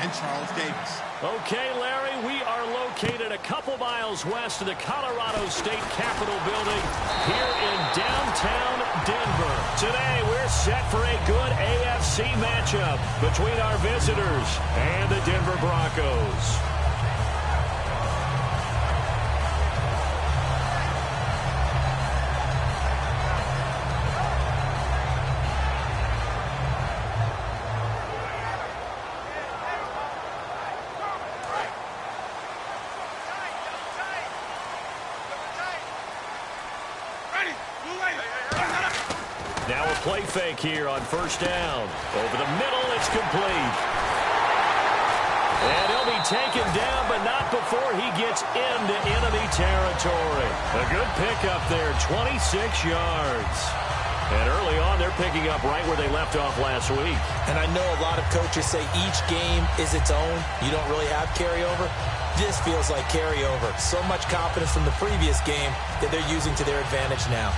and Charles Davis. Okay, Larry, we are located a couple miles west of the Colorado State Capitol building here in downtown Denver. Today, we're set for a good AFC matchup between our visitors and the Denver Broncos. Now a play fake here on first down. Over the middle, it's complete. And he'll be taken down, but not before he gets into enemy territory. A good pickup there, 26 yards. And early on, they're picking up right where they left off last week. And I know a lot of coaches say each game is its own. You don't really have carryover. This feels like carryover. So much confidence from the previous game that they're using to their advantage now.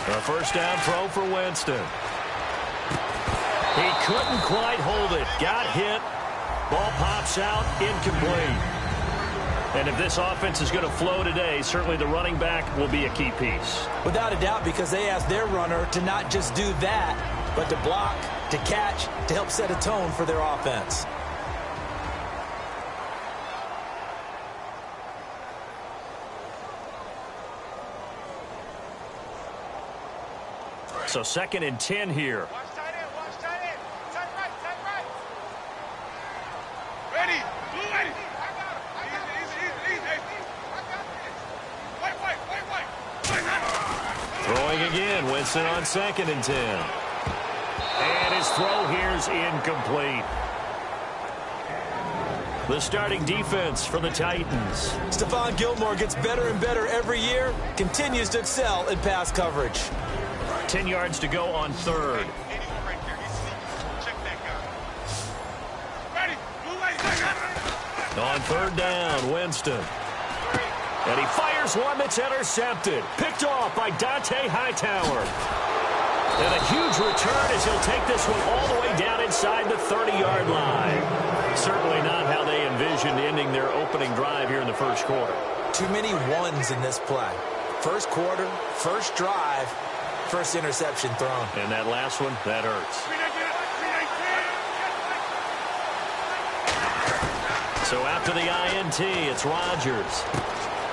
A first down throw for Winston. He couldn't quite hold it. Got hit. Ball pops out. Incomplete. And if this offense is going to flow today, certainly the running back will be a key piece. Without a doubt, because they asked their runner to not just do that, but to block, to catch, to help set a tone for their offense. So 2nd and 10 here. Watch tight end, watch tight end. Tight right, tight right. Ready, blue ready. I got him. Easy. I got this. Wait. Throwing again, Winston on 2nd and 10. And his throw here's incomplete. The starting defense for the Titans. Stephon Gilmore gets better and better every year, continues to excel in pass coverage. 10 yards to go on 3rd. On 3rd down, Winston. And he fires one that's intercepted. Picked off by Dante Hightower. And a huge return as he'll take this one all the way down inside the 30-yard line. Certainly not how they envisioned ending their opening drive here in the first quarter. Too many ones in this play. First quarter, first drive, first interception thrown. And that last one, that hurts. So after the INT, it's Rodgers.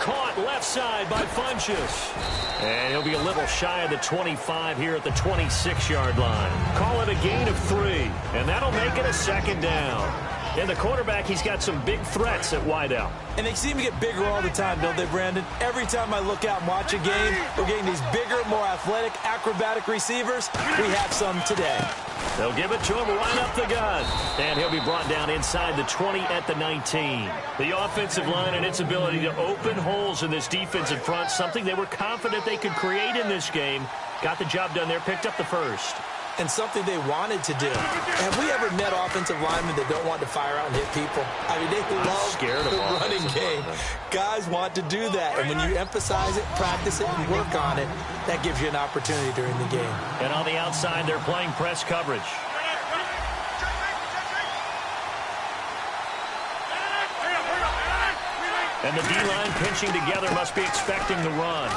Caught left side by Funchess. And he'll be a little shy of the 25 here at the 26-yard line. Call it a gain of 3, and that'll make it a 2nd down. And the quarterback, he's got some big threats at wideout. And they seem to get bigger all the time, don't they, Brandon? Every time I look out and watch a game, we're getting these bigger, more athletic, acrobatic receivers. We have some today. They'll give it to him right up the gut. And he'll be brought down inside the 20 at the 19. The offensive line and its ability to open holes in this defensive front, something they were confident they could create in this game. Got the job done there, picked up the first. And something they wanted to do. Have we ever met offensive linemen that don't want to fire out and hit people? I mean, they love the running game. Guys want to do that. And when you emphasize it, practice it, and work on it, that gives you an opportunity during the game. And on the outside, they're playing press coverage. And the D-line pinching together must be expecting the run.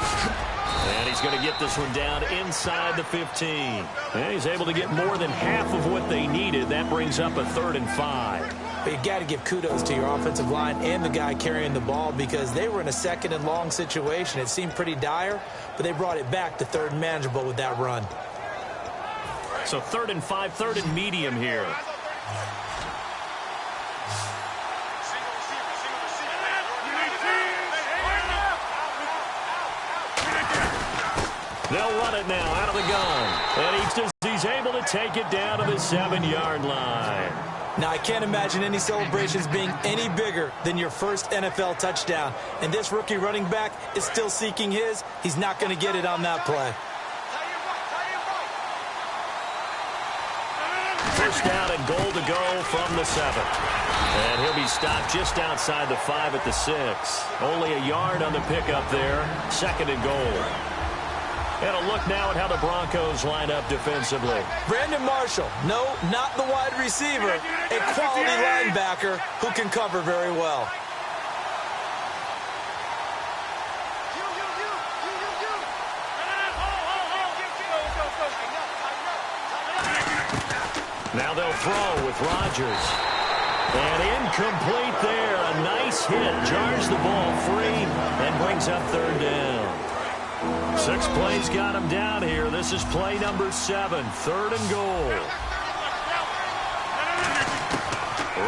And he's going to get this one down inside the 15. And he's able to get more than half of what they needed. That brings up a 3rd and 5. But you got to give kudos to your offensive line and the guy carrying the ball because they were in a 2nd and long situation. It seemed pretty dire, but they brought it back to 3rd and manageable with that run. So 3rd and 5, 3rd and medium here. They'll run it now out of the gun. And he's able to take it down to the 7-yard line. Now, I can't imagine any celebrations being any bigger than your first NFL touchdown. And this rookie running back is still seeking his. He's not going to get it on that play. First down and goal to go from the 7. And he'll be stopped just outside the 5 at the 6. Only a yard on the pickup there. 2nd and goal. And a look now at how the Broncos line up defensively. Brandon Marshall, no, not the wide receiver, a quality linebacker who can cover very well. Now they'll throw with Rodgers. And incomplete there. A nice hit. Jars the ball free and brings up 3rd down. 6 plays got him down here. This is play number 7. 3rd and goal.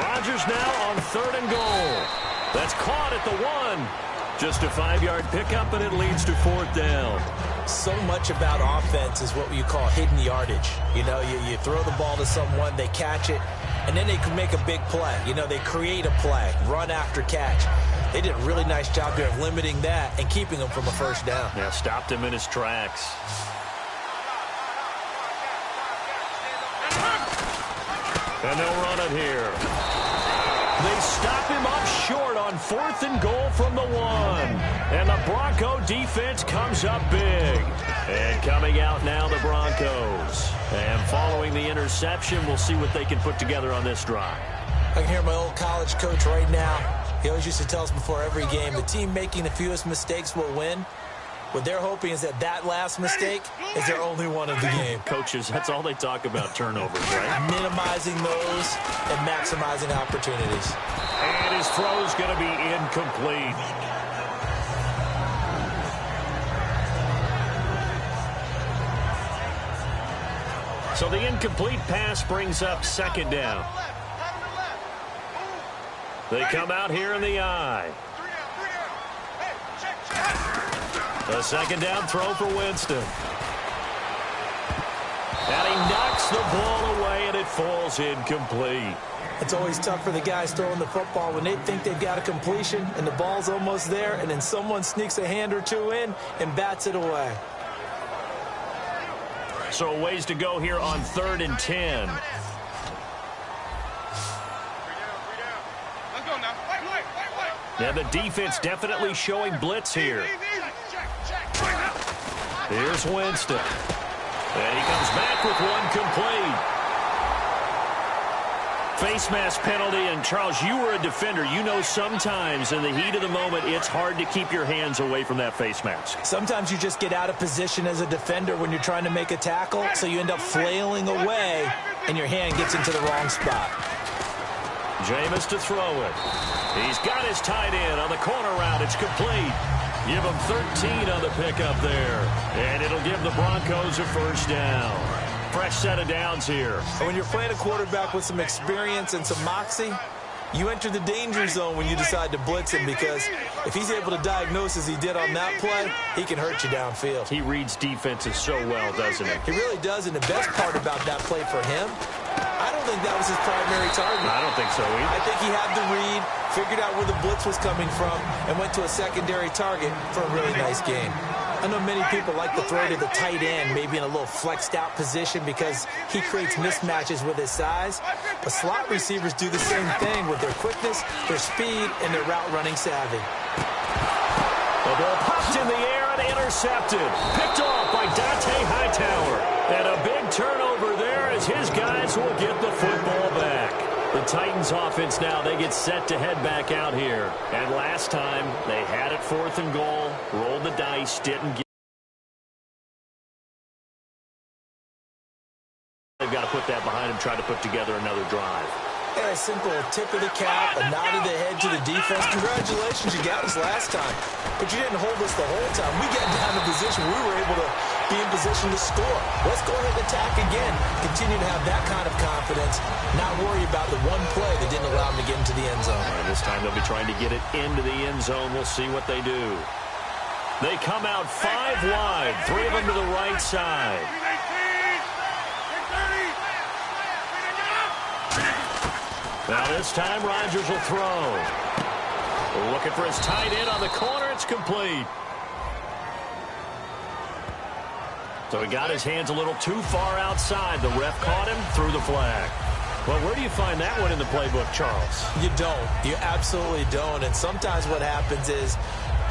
Rodgers now on 3rd and goal. That's caught at the 1. Just a 5-yard pickup, and it leads to 4th down. So much about offense is what you call hidden yardage. You know, you throw the ball to someone, they catch it, and then they can make a big play. You know, they create a play, run after catch. They did a really nice job here of limiting that and keeping him from a 1st down. Yeah, stopped him in his tracks. And they'll run it here. They stop him up short on 4th and goal from the 1. And the Bronco defense comes up big. And coming out now, the Broncos. And following the interception, we'll see what they can put together on this drive. I can hear my old college coach right now. He always used to tell us before every game, the team making the fewest mistakes will win. What they're hoping is that last mistake is their only one of the game. Coaches, that's all they talk about, turnovers, right? Minimizing those and maximizing opportunities. And his throw's going to be incomplete. So the incomplete pass brings up 2nd down. They come out here in the eye. A 2nd down throw for Winston. And he knocks the ball away, and it falls incomplete. It's always tough for the guys throwing the football when they think they've got a completion and the ball's almost there, and then someone sneaks a hand or two in and bats it away. So a ways to go here on 3rd and 10. Now the defense definitely showing blitz here. Here's Winston. And he comes back with 1 complete. Face mask penalty, and Charles, you were a defender. You know sometimes in the heat of the moment, it's hard to keep your hands away from that face mask. Sometimes you just get out of position as a defender when you're trying to make a tackle, so you end up flailing away, and your hand gets into the wrong spot. Jameis to throw it. He's got his tight end on the corner route. It's complete. Give him 13 on the pickup there. And it'll give the Broncos a 1st down. Fresh set of downs here. And when you're playing a quarterback with some experience and some moxie, you enter the danger zone when you decide to blitz him, because if he's able to diagnose as he did on that play, he can hurt you downfield. He reads defenses so well, doesn't he? He really does, and the best part about that play for him, I don't think that was his primary target. I don't think so either. I think he had the read, figured out where the blitz was coming from, and went to a secondary target for a really nice game. I know many people like to throw to the tight end, maybe in a little flexed out position because he creates mismatches with his size. But slot receivers do the same thing with their quickness, their speed, and their route running savvy. The ball popped in the air and intercepted. Picked off by Dante Hightower. And a big turnover there as his guys will get the football back. The Titans offense now, they get set to head back out here. And last time, they had it 4th and goal, rolled the dice, didn't get. They've got to put that behind them, try to put together another drive. Yeah, a simple tip of the cap, a nod of the head to the defense. Congratulations, you got us last time. But you didn't hold us the whole time. We got down in position. We were able to be in position to score. Let's go ahead and attack again. Continue to have that kind of confidence. Not worry about the one play that didn't allow them to get into the end zone. And this time they'll be trying to get it into the end zone. We'll see what they do. They come out 5 wide, 3 of them to the right side. Now this time Rodgers will throw. Looking for his tight end on the corner. It's complete. So he got his hands a little too far outside. The ref caught him, threw the flag. Well, where do you find that one in the playbook, Charles? You don't. You absolutely don't. And sometimes what happens is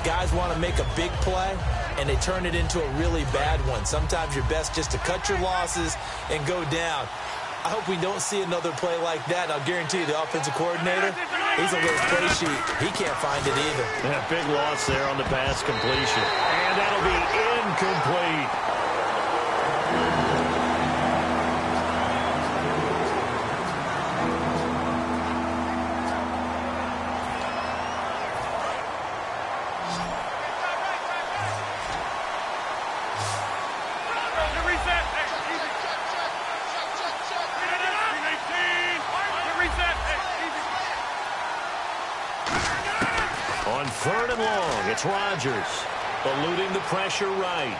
guys want to make a big play, and they turn it into a really bad one. Sometimes you're best just to cut your losses and go down. I hope we don't see another play like that. I'll guarantee you the offensive coordinator, he's on his play sheet. He can't find it either. Yeah, big loss there on the pass completion. And that'll be incomplete. On 3rd and long, it's Rodgers, eluding the pressure right.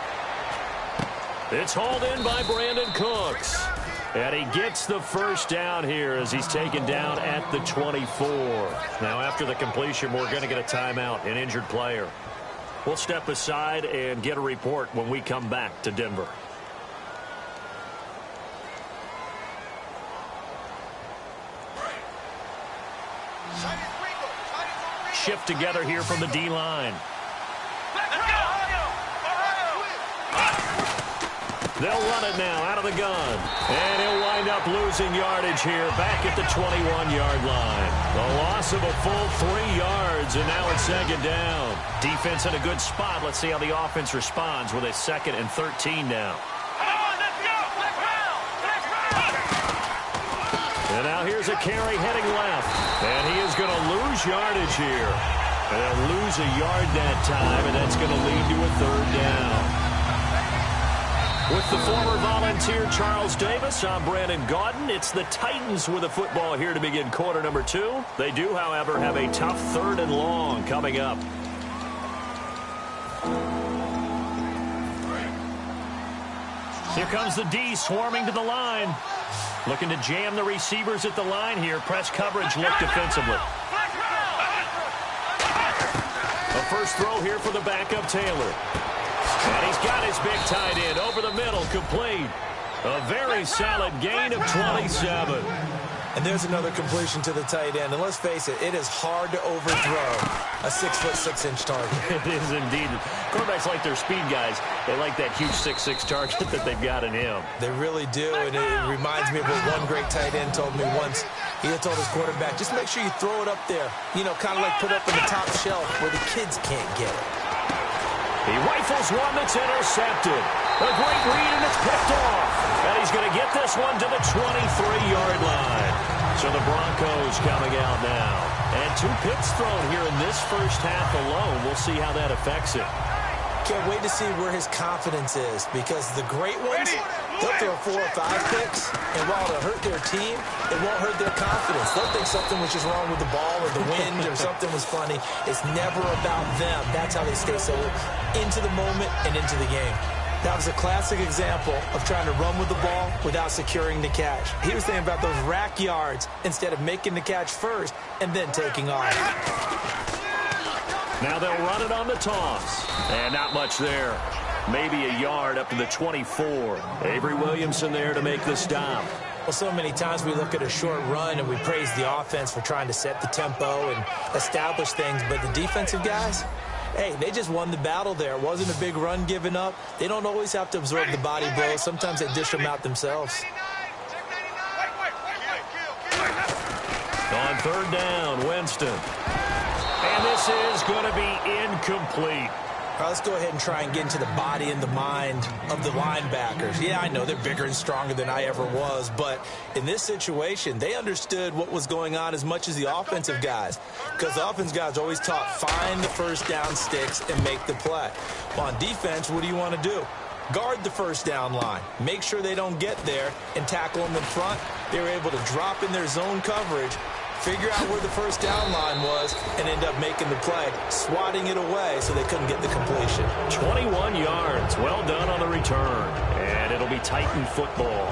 It's hauled in by Brandon Cooks. And he gets the first down here as he's taken down at the 24. Now, after the completion, we're going to get a timeout, an injured player. We'll step aside and get a report when we come back to Denver. Shift together here from the D-line. They'll run it now out of the gun. And he'll wind up losing yardage here back at the 21-yard line. A loss of a full 3 yards, and now it's 2nd down. Defense in a good spot. Let's see how the offense responds with a 2nd and 13 now. And now here's a carry heading left. And he is going to lose yardage here. And they'll lose a yard that time, and that's going to lead to a 3rd down. With the former Volunteer Charles Davis, I'm Brandon Gaudin. It's the Titans with the football here to begin quarter number 2. They do, however, have a tough 3rd and long coming up. Here comes the D swarming to the line. Looking to jam the receivers at the line here. Press coverage look defensively. A first throw here for the backup Taylor. And he's got his big tight end over the middle, complete. A very solid gain of 27. And there's another completion to the tight end. And let's face it, it is hard to overthrow a 6'6" target. It is indeed. Quarterbacks like their speed guys. They like that huge 6'6" target that they've got in him. They really do, and it reminds me of what one great tight end told me once. He had told his quarterback, just make sure you throw it up there. You know, kind of like put up in the top shelf where the kids can't get it. He rifles one that's intercepted. A great read, and it's picked off. And he's going to get this one to the 23-yard line. So the Broncos coming out now. And 2 picks thrown here in this first half alone. We'll see how that affects it. Can't wait to see where his confidence is, because the great ones, they'll throw 4 or 5 picks, and while it'll hurt their team, it won't hurt their confidence. They'll think something was just wrong with the ball or the wind or something was funny. It's never about them. That's how they stay so into the moment and into the game. That was a classic example of trying to run with the ball without securing the catch. He was thinking about those rack yards instead of making the catch first and then taking off. Now they'll run it on the toss. And not much there. Maybe a yard up to the 24. Avery Williamson there to make the stop. Well, so many times we look at a short run and we praise the offense for trying to set the tempo and establish things. But the defensive guys, hey, they just won the battle there. It wasn't a big run given up. They don't always have to absorb the body blows. Sometimes they dish them out themselves. On 3rd down, Winston. And this is going to be incomplete. All right, let's go ahead and try and get into the body and the mind of the linebackers. Yeah, I know they're bigger and stronger than I ever was, but in this situation, they understood what was going on as much as the offensive guys, because the offensive guys always taught find the first down sticks and make the play. Well, on defense, what do you want to do? Guard the first down line. Make sure they don't get there and tackle them in front. They were able to drop in their zone coverage, figure out where the first down line was, and end up making the play, swatting it away so they couldn't get the completion. 21 yards. Well done on the return. And it'll be Titan football.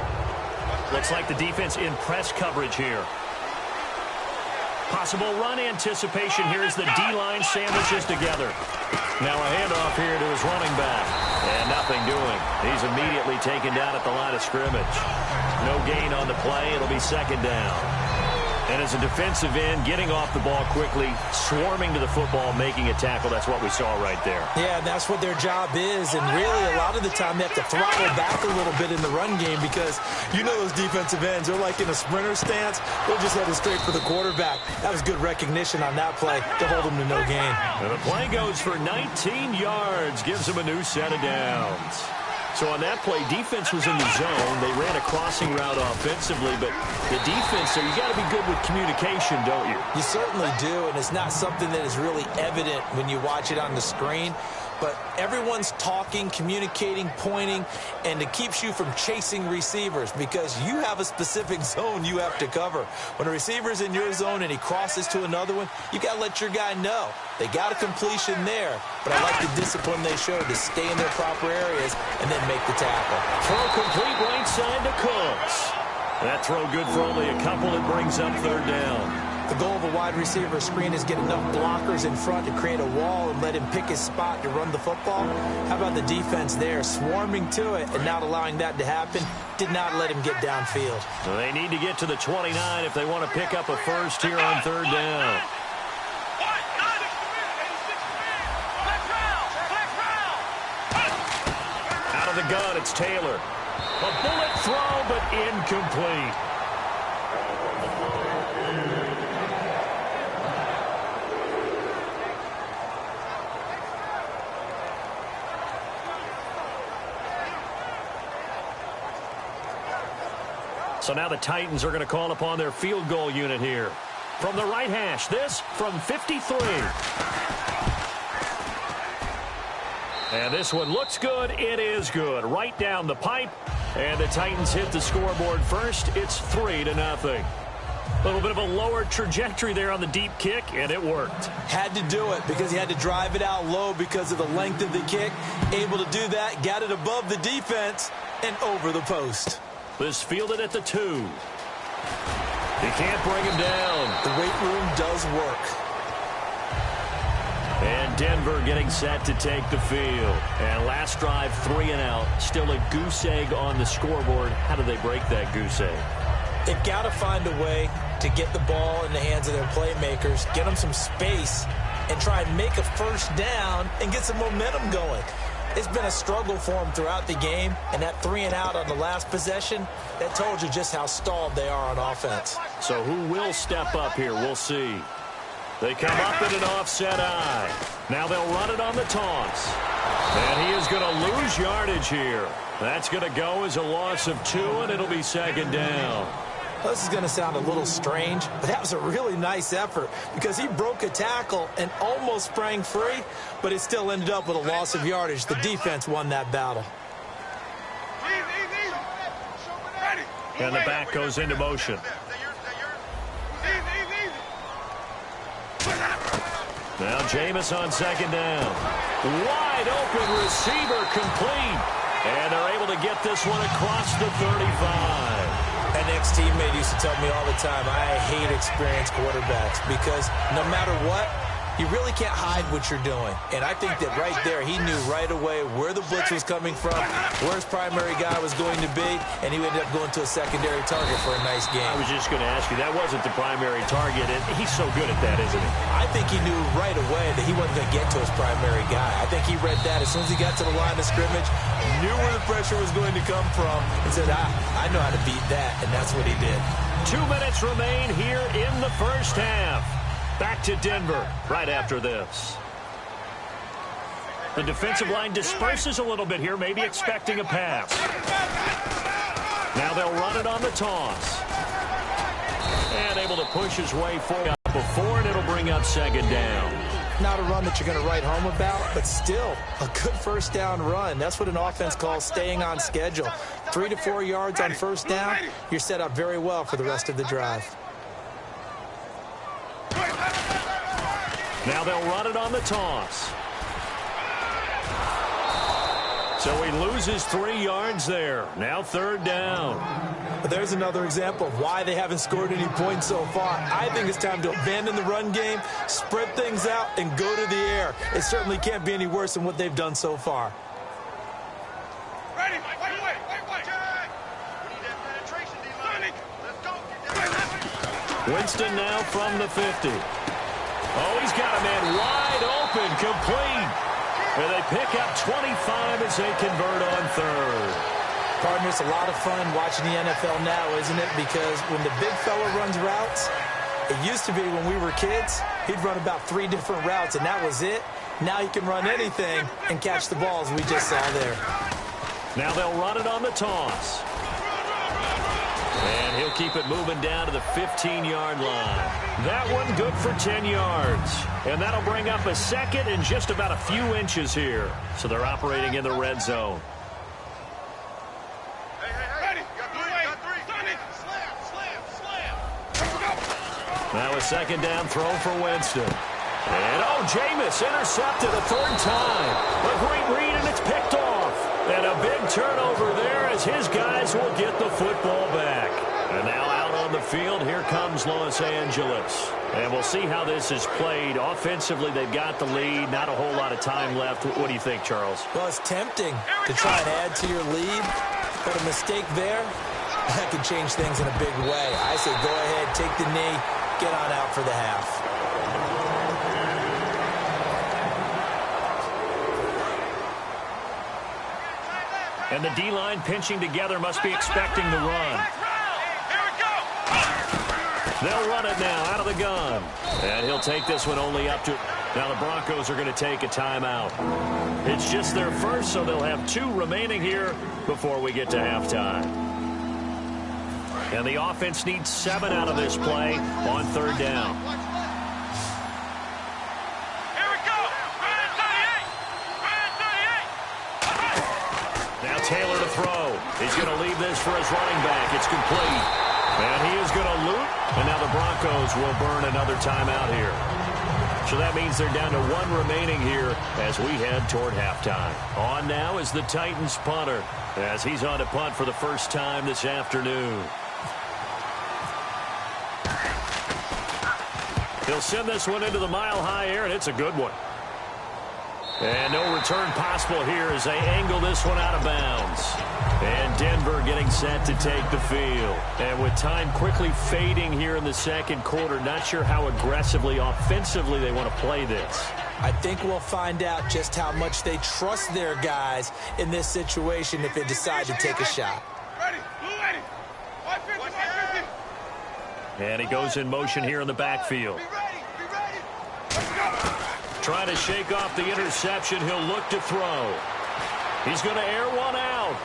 Looks like the defense in press coverage here. Possible run anticipation here as the D-line sandwiches together. Now a handoff here to his running back. And nothing doing. He's immediately taken down at the line of scrimmage. No gain on the play. It'll be second down. And as a defensive end, getting off the ball quickly, swarming to the football, making a tackle, that's what we saw right there. Yeah, and that's what their job is. And really, a lot of the time, they have to throttle back a little bit in the run game because you know those defensive ends, they're like in a sprinter stance. They're just headed straight for the quarterback. That was good recognition on that play to hold them to no gain. And the play goes for 19 yards, gives them a new set of downs. So on that play, defense was in the zone. They ran a crossing route offensively, but the defense there, you got to be good with communication, don't you? You certainly do, and it's not something that is really evident when you watch it on the screen. But everyone's talking, communicating, pointing, and it keeps you from chasing receivers because you have a specific zone you have to cover. When a receiver's in your zone and he crosses to another one, you got to let your guy know. They got a completion there, but I like the discipline they showed to stay in their proper areas and then make the tackle. Throw complete right side to Cooks. That throw good for only a couple. It brings up third down. The goal of a wide receiver screen is get enough blockers in front to create a wall and let him pick his spot to run the football. How about the defense there, swarming to it and not allowing that to happen? Did not let him get downfield. So they need to get to the 29 if they want to pick up a first here on third down. Out of the gun, it's Taylor. A bullet throw, but incomplete. So now the Titans are going to call upon their field goal unit here. From the right hash, this from 53. And this one looks good. It is good. Right down the pipe. And the Titans hit the scoreboard first. It's 3-0. A little bit of a lower trajectory there on the deep kick, and it worked. Had to do it because he had to drive it out low because of the length of the kick. Able to do that, got it above the defense, and over the post. This fielded at the 2. He can't bring him down. The weight room does work. And Denver getting set to take the field. And last drive, 3 and out. Still a goose egg on the scoreboard. How do they break that goose egg? They've got to find a way to get the ball in the hands of their playmakers, get them some space, and try and make a first down and get some momentum going. It's been a struggle for them throughout the game, and that 3 and out on the last possession, that told you just how stalled they are on offense. So who will step up here? We'll see. They come up in an offset eye. Now they'll run it on the toss. And he is going to lose yardage here. That's going to go as a loss of 2, and it'll be second down. This is going to sound a little strange, but that was a really nice effort because he broke a tackle and almost sprang free, but it still ended up with a loss of yardage. The defense won that battle. And the back goes into motion. Now Jameis on second down. Wide open receiver complete. And they're able to get this one across the 35. An ex-teammate used to tell me all the time, I hate experienced quarterbacks because no matter what, you really can't hide what you're doing. And I think that right there, he knew right away where the blitz was coming from, where his primary guy was going to be, and he ended up going to a secondary target for a nice game. I was just going to ask you, that wasn't the primary target, and he's so good at that, isn't he? I think he knew right away that he wasn't going to get to his primary guy. I think he read that as soon as he got to the line of scrimmage, knew where the pressure was going to come from, and said, I know how to beat that, and that's what he did. 2 minutes remain here in the first half. Back to Denver right after this. The defensive line disperses a little bit here, maybe expecting a pass. Now they'll run it on the toss. And able to push his way forward before, and it'll bring up second down. Not a run that you're going to write home about, but still a good first down run. That's what an offense calls staying on schedule. 3 to 4 yards on first down, you're set up very well for the rest of the drive. Now they'll run it on the toss. So he loses 3 yards there. Now third down. But there's another example of why they haven't scored any points so far. I think it's time to abandon the run game, spread things out, and go to the air. It certainly can't be any worse than what they've done so far. Ready, wait. We need that penetration. Winston now from the 50. Oh, he's got a man wide open, complete. And they pick up 25 as they convert on third. Partner, it's a lot of fun watching the NFL now, isn't it? Because when the big fella runs routes, it used to be when we were kids, he'd run about 3 different routes, and that was it. Now he can run anything and catch the balls we just saw there. Now they'll run it on the toss. And he'll keep it moving down to the 15-yard line. That one good for 10 yards. And that'll bring up a second and just about a few inches here. So they're operating in the red zone. Now a second down throw for Winston. And, oh, Jameis intercepted a third time. A great read, and it's picked off. And a big turnover there as his guys will get the football back. And now out on the field, here comes Los Angeles. And we'll see how this is played. Offensively, they've got the lead. Not a whole lot of time left. What do you think, Charles? Well, it's tempting to try and add to your lead, but a mistake there, that could change things in a big way. I say go ahead, take the knee, get on out for the half. And the D-line pinching together must be expecting the run. They'll run it now out of the gun. And he'll take this one only up to... Now the Broncos are going to take a timeout. It's just their first, so they'll have 2 remaining here before we get to halftime. And the offense needs 7 out of this play on third down. Taylor to throw. He's going to leave this for his running back. It's complete. And he is going to loop. And now the Broncos will burn another timeout here. So that means they're down to 1 remaining here as we head toward halftime. On now is the Titans punter as he's on to punt for the first time this afternoon. He'll send this one into the mile-high air, and it's a good one. And no return possible here as they angle this one out of bounds. And Denver getting set to take the field. And with time quickly fading here in the second quarter, not sure how aggressively, offensively they want to play this. I think we'll find out just how much they trust their guys in this situation if they decide to take a shot. And he goes in motion here in the backfield. Trying to shake off the interception. He'll look to throw. He's going to air one out.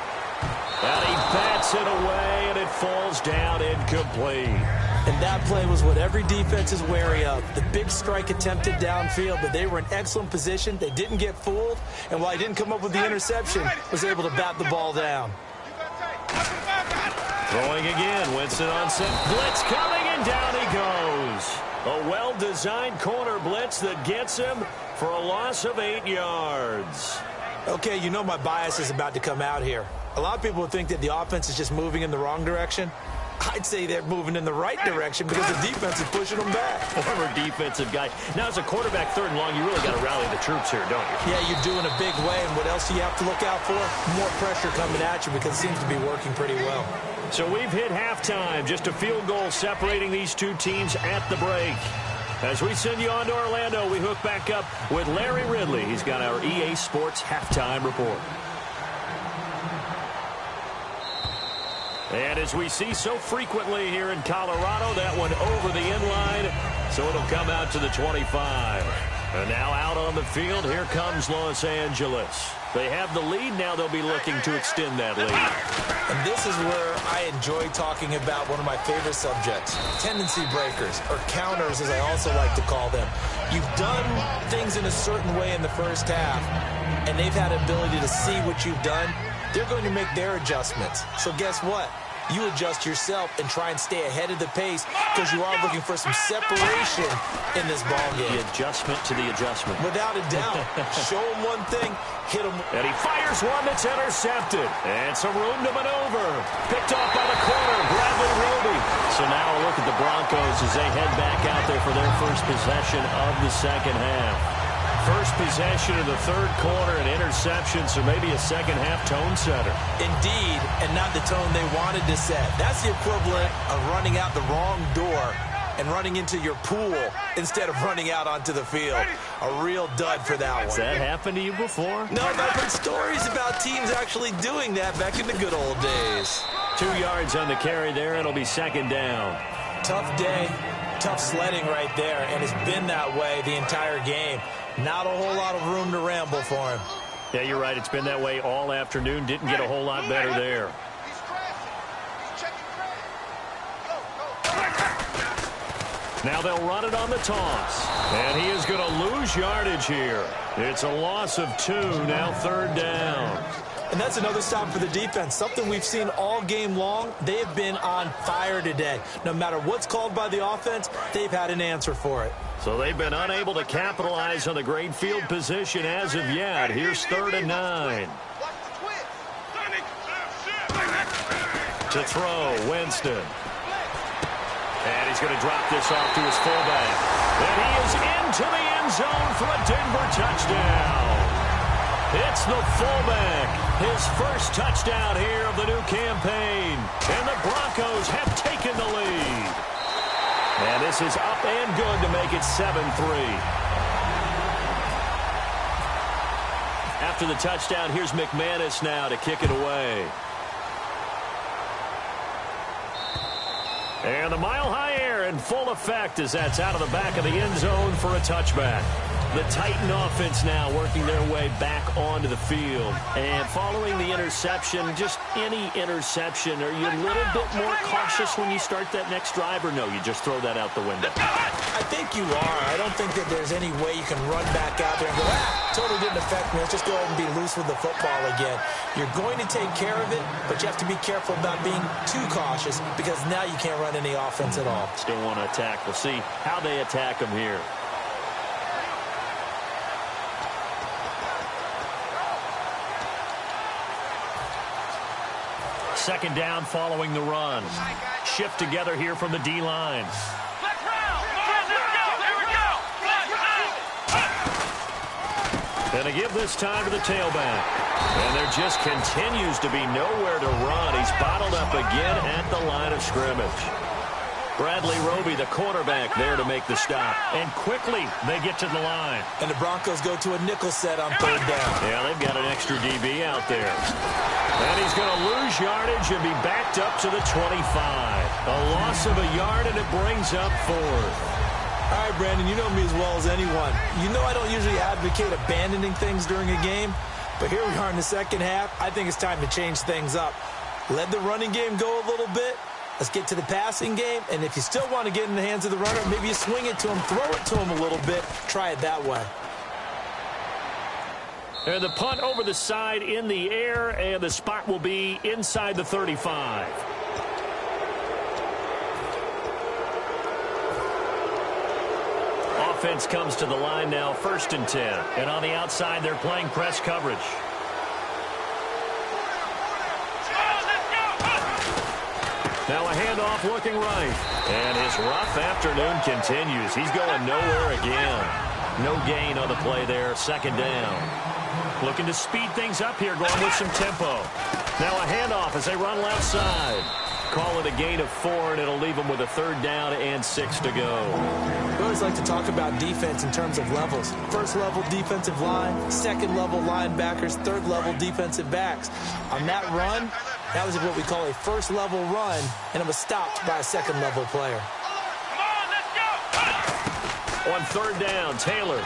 And he bats it away, and it falls down incomplete. And that play was what every defense is wary of. The big strike attempted downfield, but they were in excellent position. They didn't get fooled. And while he didn't come up with the interception, was able to bat the ball down. Throwing again. Winston on set. Blitz coming, and down he goes. A well-designed corner blitz that gets him for a loss of 8 yards. Okay, you know my bias is about to come out here. A lot of people would think that the offense is just moving in the wrong direction. I'd say they're moving in the right direction because the defense is pushing them back. Former defensive guy. Now, as a quarterback, 3rd and long, you really got to rally the troops here, don't you? Yeah, you do in a big way. And what else do you have to look out for? More pressure coming at you because it seems to be working pretty well. So we've hit halftime. Just a field goal separating these 2 teams at the break. As we send you on to Orlando, we hook back up with Larry Ridley. He's got our EA Sports halftime report. And as we see so frequently here in Colorado, that one over the end line, so it'll come out to the 25. And now out on the field, here comes Los Angeles. They have the lead. Now they'll be looking to extend that lead. And this is where I enjoy talking about one of my favorite subjects, tendency breakers, or counters as I also like to call them. You've done things in a certain way in the first half, and they've had ability to see what you've done. They're going to make their adjustments. So guess what? You adjust yourself and try and stay ahead of the pace because you are looking for some separation in this ball game. The adjustment to the adjustment. Without a doubt. Show them one thing, hit them. And he fires one that's intercepted. And some room to maneuver. Picked off by the corner, Bradley Roby. So now a look at the Broncos as they head back out there for their first possession of the second half. First possession of the 3rd quarter, an interception, so maybe a second-half tone setter. Indeed, and not the tone they wanted to set. That's the equivalent of running out the wrong door and running into your pool instead of running out onto the field. A real dud for that one. Has that happened to you before? No, but I've heard stories about teams actually doing that back in the good old days. 2 yards on the carry there. It'll be second down. Tough day, tough sledding right there, and it's been that way the entire game. Not a whole lot of room to ramble for him. Yeah, you're right. It's been that way all afternoon. Didn't get a whole lot better there. He's crashing. He's checking crash. Go. Now they'll run it on the toss. And he is going to lose yardage here. It's a loss of 2, now third down. And that's another stop for the defense. Something we've seen all game long. They have been on fire today. No matter what's called by the offense, they've had an answer for it. So they've been unable to capitalize on the great field position as of yet. Here's 3rd and 9. Watch the twist. To throw, Winston. And he's going to drop this off to his fullback. And he is into the end zone for a Denver touchdown. It's the fullback. His first touchdown here of the new campaign. And the Broncos have taken the lead. And this is up and good to make it 7-3. After the touchdown, here's McManus now to kick it away. And the mile-high air in full effect as that's out of the back of the end zone for a touchback. The Titan offense now working their way back onto the field. And following the interception, just any interception, are you a little bit more cautious when you start that next drive, or no, you just throw that out the window? I think you are. I don't think that there's any way you can run back out there and go, totally didn't affect me. Let's just go ahead and be loose with the football again. You're going to take care of it, but you have to be careful about being too cautious because now you can't run any offense at all. Still want to attack. We'll see how they attack them here. Second down following the run. Shift together here from the D-line. And they give this time to the tailback. And there just continues to be nowhere to run. He's bottled up again at the line of scrimmage. Bradley Roby, the quarterback, there to make the stop. And quickly, they get to the line. And the Broncos go to a nickel set on 3rd down. Yeah, they've got an extra DB out there. And he's going to lose yardage and be backed up to the 25. A loss of a yard, and it brings up 4th. All right, Brandon, you know me as well as anyone. You know I don't usually advocate abandoning things during a game, but here we are in the second half. I think it's time to change things up. Let the running game go a little bit. Let's get to the passing game, and if you still want to get in the hands of the runner, maybe you swing it to him, throw it to him a little bit, try it that way. And the punt over the side in the air, and the spot will be inside the 35. Offense comes to the line now, 1st and 10. And on the outside, they're playing press coverage. Now a handoff looking right. And his rough afternoon continues. He's going nowhere again. No gain on the play there, 2nd down. Looking to speed things up here, going with some tempo. Now a handoff as they run left side. Call it a gain of 4, and it'll leave them with a 3rd down and 6 to go. We always like to talk about defense in terms of levels. 1st level defensive line, 2nd level linebackers, 3rd level defensive backs. On that run, that was what we call a 1st level run, and it was stopped by a 2nd level player. On 3rd down, Taylor.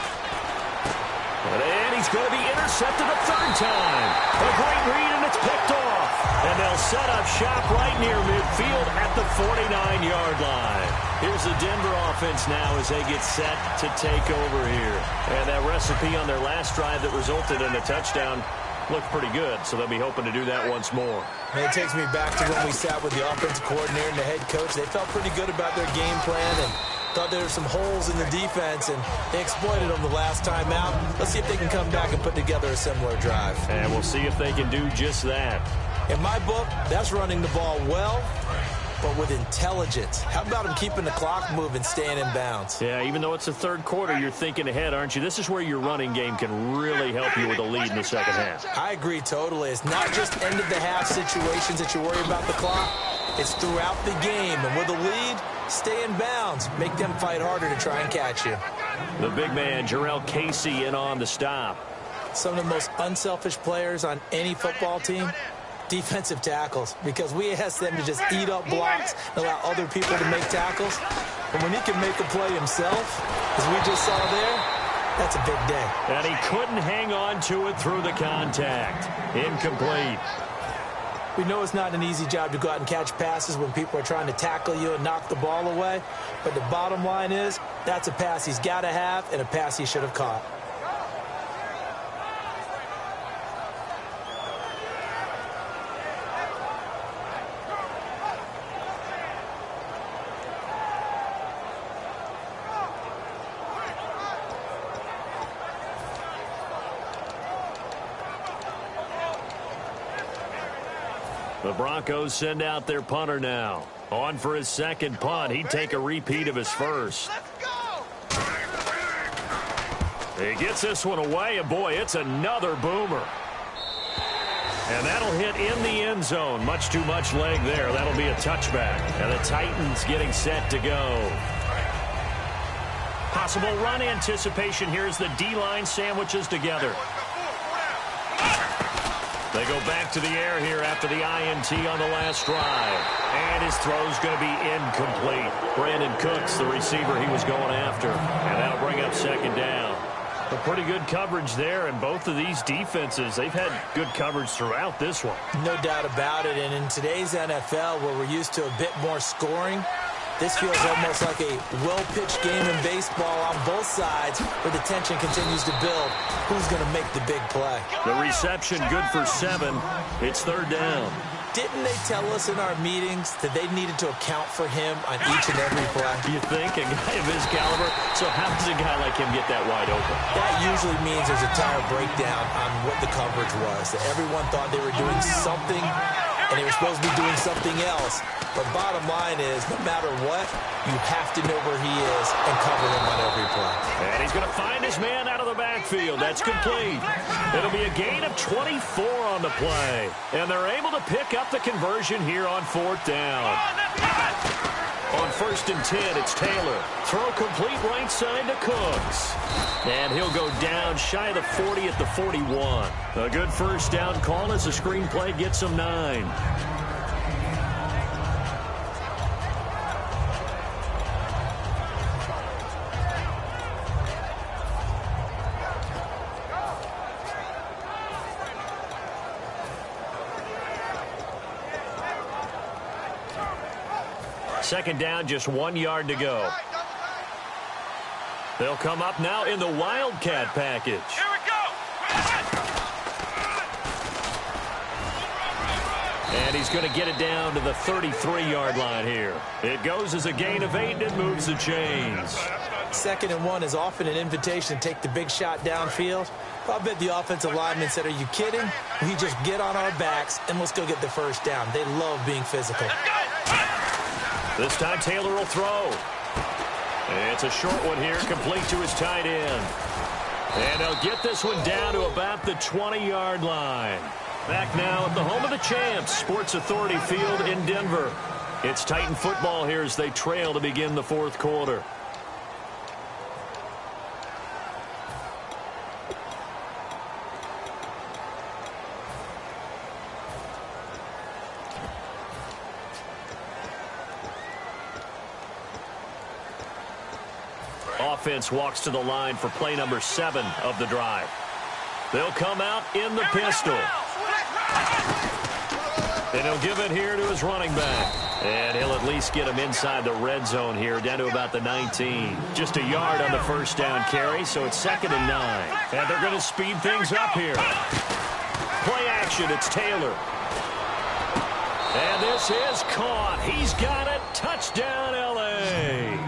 And he's going to be intercepted a 3rd time. A great read, and it's picked off. And they'll set up shop right near midfield at the 49-yard line. Here's the Denver offense now as they get set to take over here. And that recipe on their last drive that resulted in a touchdown looked pretty good, so they'll be hoping to do that once more. And it takes me back to when we sat with the offensive coordinator and the head coach. They felt pretty good about their game plan and thought there were some holes in the defense, and they exploited them the last time out. Let's see if they can come back and put together a similar drive. And we'll see if they can do just that. In my book, that's running the ball well, but with intelligence. How about him keeping the clock moving, staying in bounds? Yeah, even though it's the 3rd quarter, you're thinking ahead, aren't you? This is where your running game can really help you with a lead in the 2nd half. I agree totally. It's not just end-of-the-half situations that you worry about the clock. It's throughout the game. And with a lead, Stay in bounds. Make them fight harder to try and catch you. The big man, Jarrell Casey, in on the stop. Some of the most unselfish players on any football team, defensive tackles, because we ask them to just eat up blocks and allow other people to make tackles. But when he can make a play himself, as we just saw there, that's a big day. And he couldn't hang on to it through the contact. Incomplete. We know it's not an easy job to go out and catch passes when people are trying to tackle you and knock the ball away. But the bottom line is, that's a pass he's got to have and a pass he should have caught. The Broncos send out their punter now. On for his second punt. He'd take a repeat of his first. He gets this one away, and boy, it's another boomer. And that'll hit in the end zone. Much too much leg there. That'll be a touchback. And the Titans getting set to go. Possible run anticipation here as the D-line sandwiches together. They go back to the air here after the INT on the last drive. And his throw's going to be incomplete. Brandon Cooks, the receiver he was going after. And that'll bring up second down. A pretty good coverage there, and both of these defenses, they've had good coverage throughout this one. No doubt about it. And in today's NFL, where we're used to a bit more scoring, this feels almost like a well-pitched game in baseball on both sides where the tension continues to build. Who's going to make the big play? The reception good for 7. It's third down. Didn't they tell us in our meetings that they needed to account for him on each and every play? You think? A guy of his caliber? So how does a guy like him get that wide open? That usually means there's a tire breakdown on what the coverage was. That everyone thought they were doing something, and they were supposed to be doing something else. But bottom line is, no matter what, you have to know where he is and cover him on every play. And he's going to find his man out of the backfield. That's complete. It'll be a gain of 24 on the play. And they're able to pick up the conversion here on fourth down. On 1st and 10, it's Taylor. Throw complete right side to Cooks. And he'll go down shy of the 40 at the 41. A good first down call as the screenplay gets him 9. Second down, just 1 yard to go. They'll come up now in the Wildcat package. Here we go. And he's going to get it down to the 33-yard line here. It goes as a gain of 8 and moves the chains. 2nd and 1 is often an invitation to take the big shot downfield. I bet the offensive linemen said, are you kidding? We just get on our backs and let's go get the first down. They love being physical. This time Taylor will throw. It's a short one here, complete to his tight end. And they'll get this one down to about the 20-yard line. Back now at the home of the champs, Sports Authority Field in Denver. It's Titan football here as they trail to begin the fourth quarter. Offense walks to the line for play number 7 of the drive. They'll come out in the pistol. And he'll give it here to his running back. And he'll at least get him inside the red zone here, down to about the 19. Just a yard on the first down carry, so it's 2nd and 9. And they're going to speed things up here. Play action, it's Taylor. And this is caught. He's got it. Touchdown, L.A.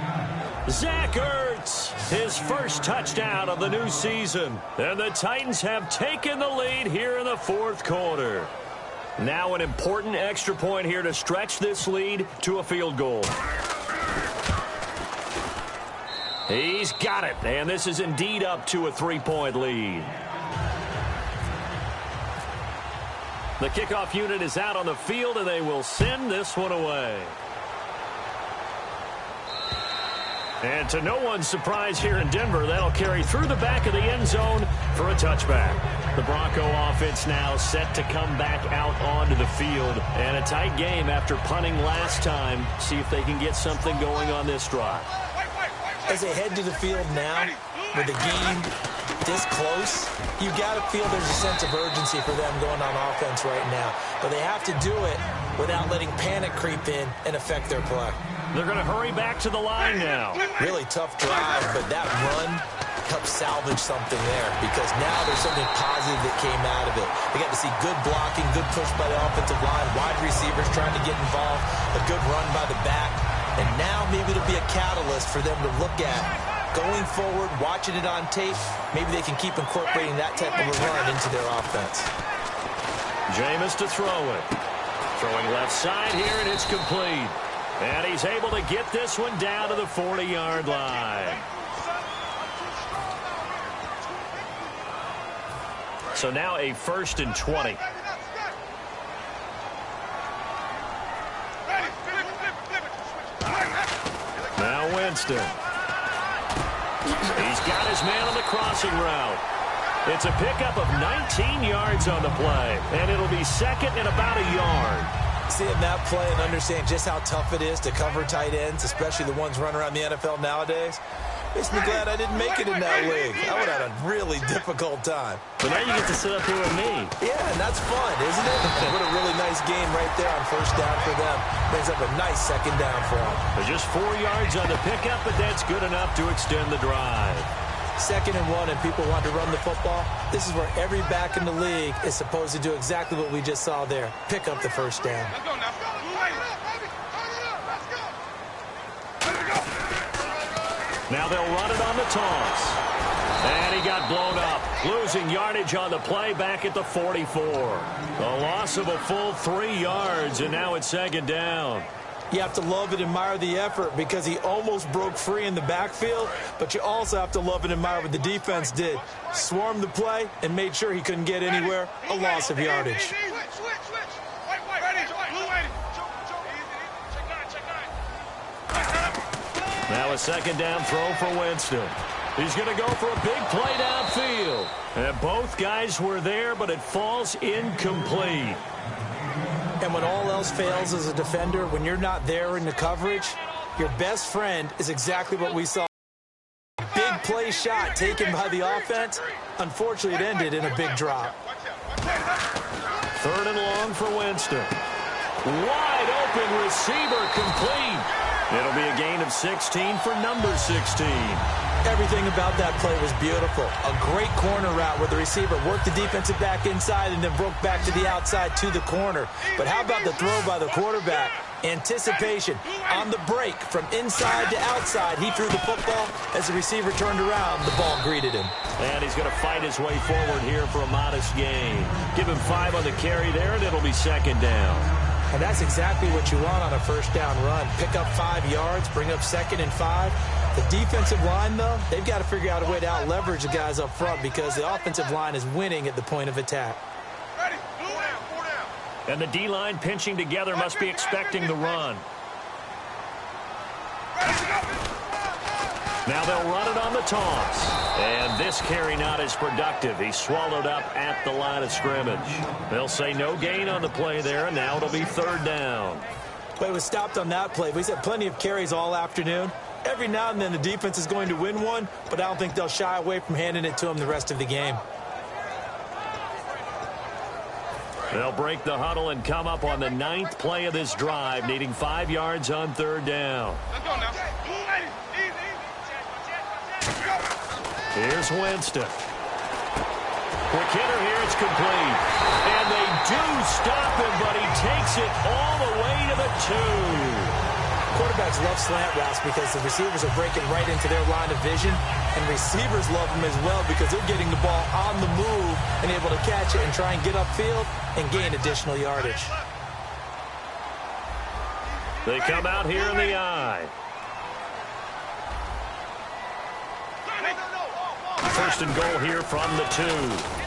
Zach Ertz, his first touchdown of the new season. And the Titans have taken the lead here in the fourth quarter. Now an important extra point here to stretch this lead to a field goal. He's got it, and this is indeed up to a 3-point lead. The kickoff unit is out on the field, and they will send this one away. And to no one's surprise here in Denver, that'll carry through the back of the end zone for a touchback. The Bronco offense now set to come back out onto the field. And a tight game after punting last time. See if they can get something going on this drive. As they head to the field now, with the game this close, you got to feel there's a sense of urgency for them going on offense right now. But they have to do it without letting panic creep in and affect their play. They're going to hurry back to the line now. Really tough drive, but that run helped salvage something there because now there's something positive that came out of it. They got to see good blocking, good push by the offensive line, wide receivers trying to get involved, a good run by the back, and now maybe it'll be a catalyst for them to look at going forward, watching it on tape. Maybe they can keep incorporating that type of a run into their offense. Jameis to throw it. Throwing left side here, and it's complete. And he's able to get this one down to the 40-yard line. So now a 1st and 20. Now Winston. He's got his man on the crossing route. It's a pickup of 19 yards on the play, and it'll be 2nd and about a yard. Seeing that play and understanding just how tough it is to cover tight ends, especially the ones running around the NFL nowadays, makes me glad I didn't make it in that league. I would have had a really difficult time. But now you get to sit up here with me. Yeah, and that's fun, isn't it? What a really nice game right there on 1st down for them. Brings up a nice 2nd down for them. There's just 4 yards on the pickup, but that's good enough to extend the drive. 2nd and 1 and people want to run the football. This is where every back in the league is supposed to do exactly what we just saw there. Pick up the 1st down. Now they'll run it on the toss. And he got blown up, losing yardage on the play back at the 44. A loss of a full 3 yards, and now it's 2nd down. You have to love and admire the effort because he almost broke free in the backfield, but you also have to love and admire what the defense did. Swarmed the play and made sure he couldn't get anywhere. A loss of yardage. Now a 2nd down throw for Winston. He's going to go for a big play downfield. And both guys were there, but it falls incomplete. And when all else fails as a defender, when you're not there in the coverage, your best friend is exactly what we saw. Big play shot taken by the offense. Unfortunately, it ended in a big drop. 3rd and long for Winston. Wide open receiver complete. It'll be a gain of 16 for number 16. Everything about that play was beautiful. A great corner route where the receiver worked the defensive back inside and then broke back to the outside to the corner. But how about the throw by the quarterback? Anticipation on the break from inside to outside. He threw the football. As the receiver turned around, the ball greeted him. And he's going to fight his way forward here for a modest gain. Give him 5 on the carry there, and it'll be 2nd down. And that's exactly what you want on a 1st down run. Pick up 5 yards, bring up 2nd and 5. The defensive line, though, they've got to figure out a way to out-leverage the guys up front because the offensive line is winning at the point of attack. And the D-line pinching together must be expecting the run. Now they'll run it on the toss. And this carry not as productive. He's swallowed up at the line of scrimmage. They'll say no gain on the play there, and now it'll be 3rd down. But it was stopped on that play. We've had plenty of carries all afternoon. Every now and then the defense is going to win one, but I don't think they'll shy away from handing it to him the rest of the game. They'll break the huddle and come up on the 9th play of this drive, needing 5 yards on 3rd down. Here's Winston. Quick hitter here, it's complete. And they do stop him, but he takes it all the way to the 2. Quarterbacks love slant routes because the receivers are breaking right into their line of vision, and receivers love them as well because they're getting the ball on the move and able to catch it and try and get upfield and gain additional yardage. They come out here in the eye. 1st and goal here from the 2.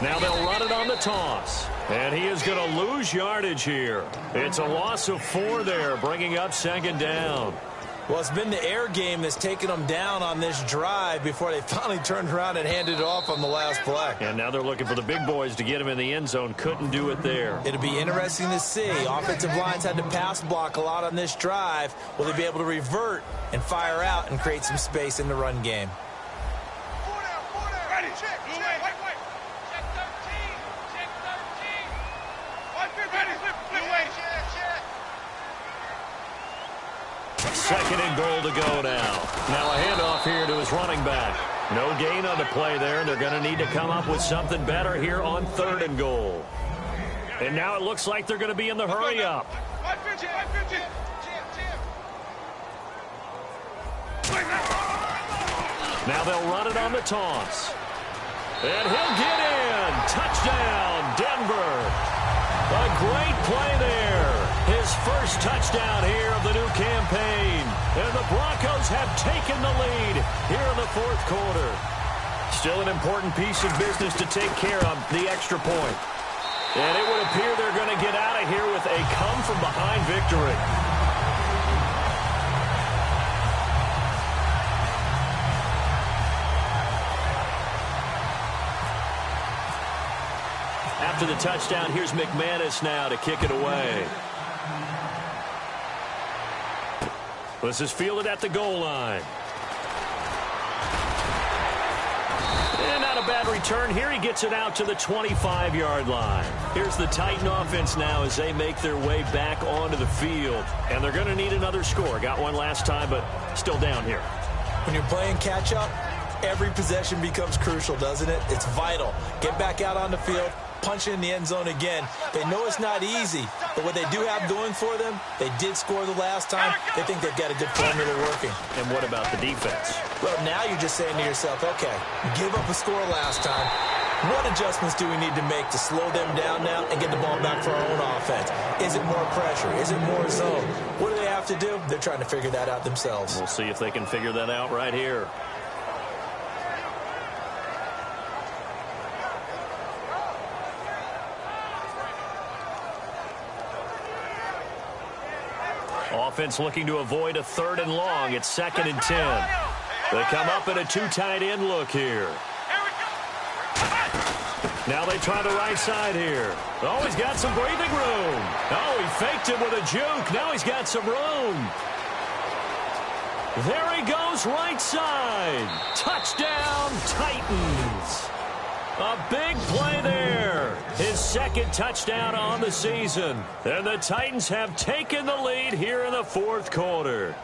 Now they'll run it on the toss. And he is going to lose yardage here. It's a loss of 4 there, bringing up 2nd down. Well, it's been the air game that's taken them down on this drive before they finally turned around and handed it off on the last play. And now they're looking for the big boys to get him in the end zone. Couldn't do it there. It'll be interesting to see. Offensive lines had to pass block a lot on this drive. Will they be able to revert and fire out and create some space in the run game? Ready. Check. Wait. Check 13. Check 13. Ready. Flip away. Check. Second and goal to go now. Now a handoff here to his running back. No gain on the play there. They're going to need to come up with something better here on third and goal. And now it looks like they're going to be in the hurry up. Now they'll run it on the taunts. And he'll get in. Touchdown, Denver. A great play there. His first touchdown here of the new campaign. And the Broncos have taken the lead here in the fourth quarter. Still an important piece of business to take care of, the extra point. And it would appear they're going to get out of here with a come-from-behind victory. After the touchdown, here's McManus now to kick it away. This is fielded at the goal line. And not a bad return here. He gets it out to the 25-yard line. Here's the Titan offense now as they make their way back onto the field. And they're going to need another score. Got one last time, but still down here. When you're playing catch-up, every possession becomes crucial, doesn't it? It's vital. Get back out on the field. Punch in the end zone again. They know it's not easy, but what they do have going for them, they did score the last time. They think they've got a good formula working. And what about the defense? Well, now you're just saying to yourself, okay, give up a score last time. What adjustments do we need to make to slow them down now and get the ball back for our own offense? Is it more pressure? Is it more zone? What do they have to do? They're trying to figure that out themselves. We'll see if they can figure that out right here. Offense looking to avoid a third and long. It's 2nd and 10. They come up in a two tight end look here. Now they try the right side here. Oh, he's got some breathing room. Oh, he faked it with a juke. Now he's got some room. There he goes, right side. Touchdown, Titans. A big play there. His second touchdown on the season. And the Titans have taken the lead here in the fourth quarter.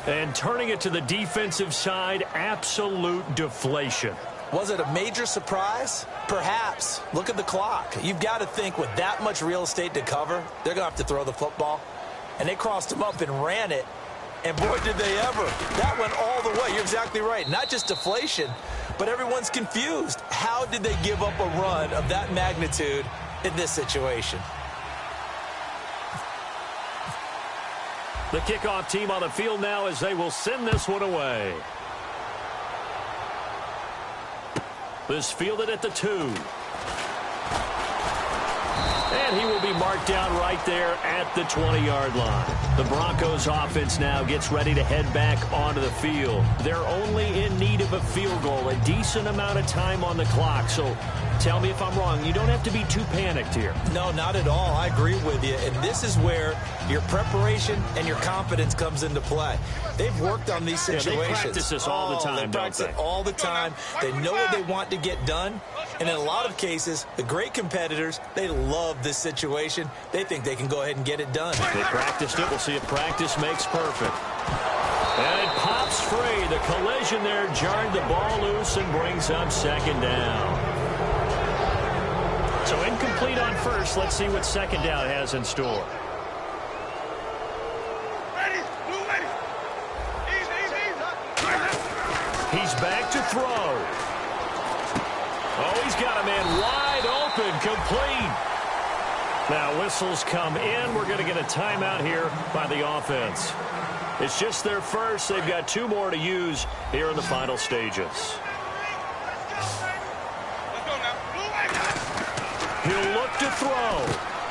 And turning it to the defensive side, absolute deflation. Was it a major surprise? Perhaps. Look at the clock. You've got to think with that much real estate to cover, they're going to have to throw the football. And they crossed him up and ran it. And boy, did they ever. That went all the way. You're exactly right. Not just deflation, but everyone's confused. How did they give up a run of that magnitude in this situation? The kickoff team on the field now as they will send this one away. This fielded at the 2. And he will be marked down right there at the 20-yard line. The Broncos offense now gets ready to head back onto the field. They're only in need of a field goal, a decent amount of time on the clock. So tell me if I'm wrong. You don't have to be too panicked here. No, not at all. I agree with you. And this is where your preparation and your confidence comes into play. They've worked on these situations. Yeah, they practice this all the time, they practice it all the time. They know what they want to get done. And in a lot of cases, the great competitors, they love this situation. They think they can go ahead and get it done. They practiced it. We'll see if practice makes perfect. And it pops free. The collision there jarred the ball loose and brings up 2nd down. So incomplete on first. Let's see what 2nd down has in store. He's back to throw. Oh, he's got a man wide open, complete. Now whistles come in. We're going to get a timeout here by the offense. It's just their first. They've got 2 more to use here in the final stages. He'll look to throw.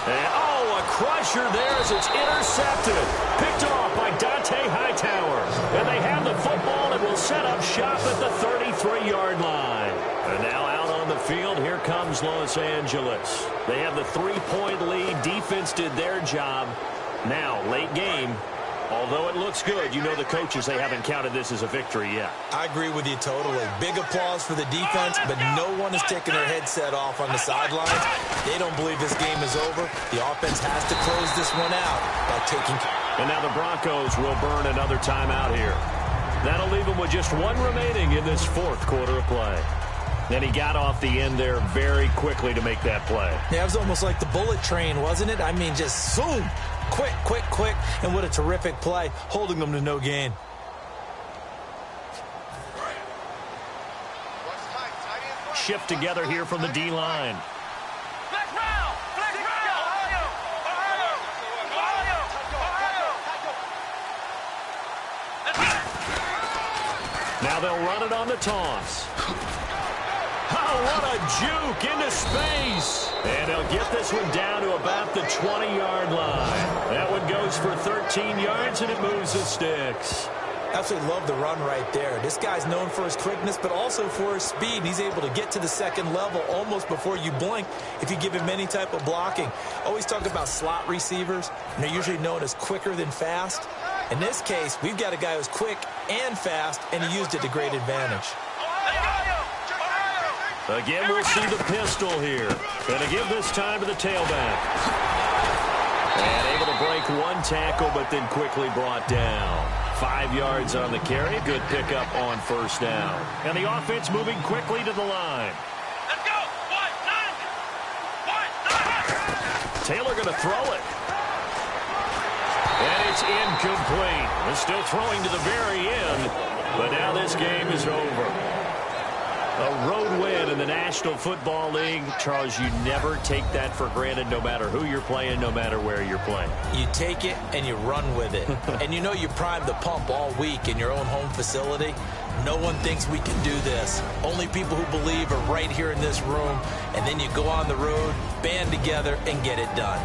And, oh, a crusher there as it's intercepted. Picked off by Dante Hightower. And they have the football and will set up shop at the 33-yard line. And now out on the field, here comes Los Angeles. They have the 3-point lead. Defense did their job. Now, late game. Although it looks good, you know the coaches, they haven't counted this as a victory yet. I agree with you totally. Big applause for the defense, but no one is taking their headset off on the sidelines. They don't believe this game is over. The offense has to close this one out by taking... And now the Broncos will burn another timeout here. That'll leave them with just one remaining in this fourth quarter of play. Then he got off the end there very quickly to make that play. Yeah, it was almost like the bullet train, wasn't it? I mean, just zoom. Quick, quick, quick. And what a terrific play, holding them to no gain. Shift together here from the D-line. Now they'll run it on the toss. Oh, what a juke into space. And they'll get this one down to about the 20-yard line. That one goes for 13 yards, and it moves the sticks. Absolutely love the run right there. This guy's known for his quickness, but also for his speed. He's able to get to the second level almost before you blink if you give him any type of blocking. Always talk about slot receivers, and they're usually known as quicker than fast. In this case, we've got a guy who's quick and fast, and he used it to great advantage. Again, we'll see the pistol here. And again, this time to the tailback. And able to break one tackle, but then quickly brought down. 5 yards on the carry. Good pickup on first down. And the offense moving quickly to the line. Let's go. One, Taylor going to throw it. And it's incomplete. They're still throwing to the very end. But now this game is over. A road win in the National Football League. Charles, you never take that for granted no matter who you're playing, no matter where you're playing. You take it and you run with it. And you know you primed the pump all week in your own home facility. No one thinks we can do this. Only people who believe are right here in this room. And then you go on the road, band together, and get it done.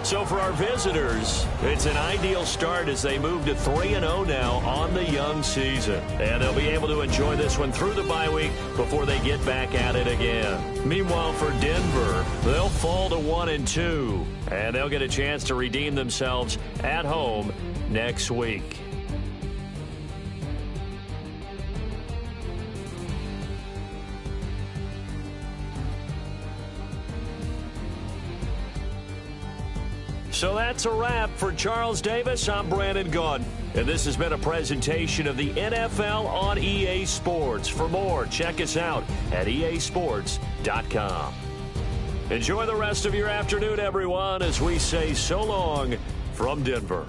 So for our visitors, it's an ideal start as they move to 3-0 now on the young season. And they'll be able to enjoy this one through the bye week before they get back at it again. Meanwhile, for Denver, they'll fall to 1-2. And they'll get a chance to redeem themselves at home next week. So that's a wrap. For Charles Davis, I'm Brandon Gaudin. And this has been a presentation of the NFL on EA Sports. For more, check us out at easports.com. Enjoy the rest of your afternoon, everyone, as we say so long from Denver.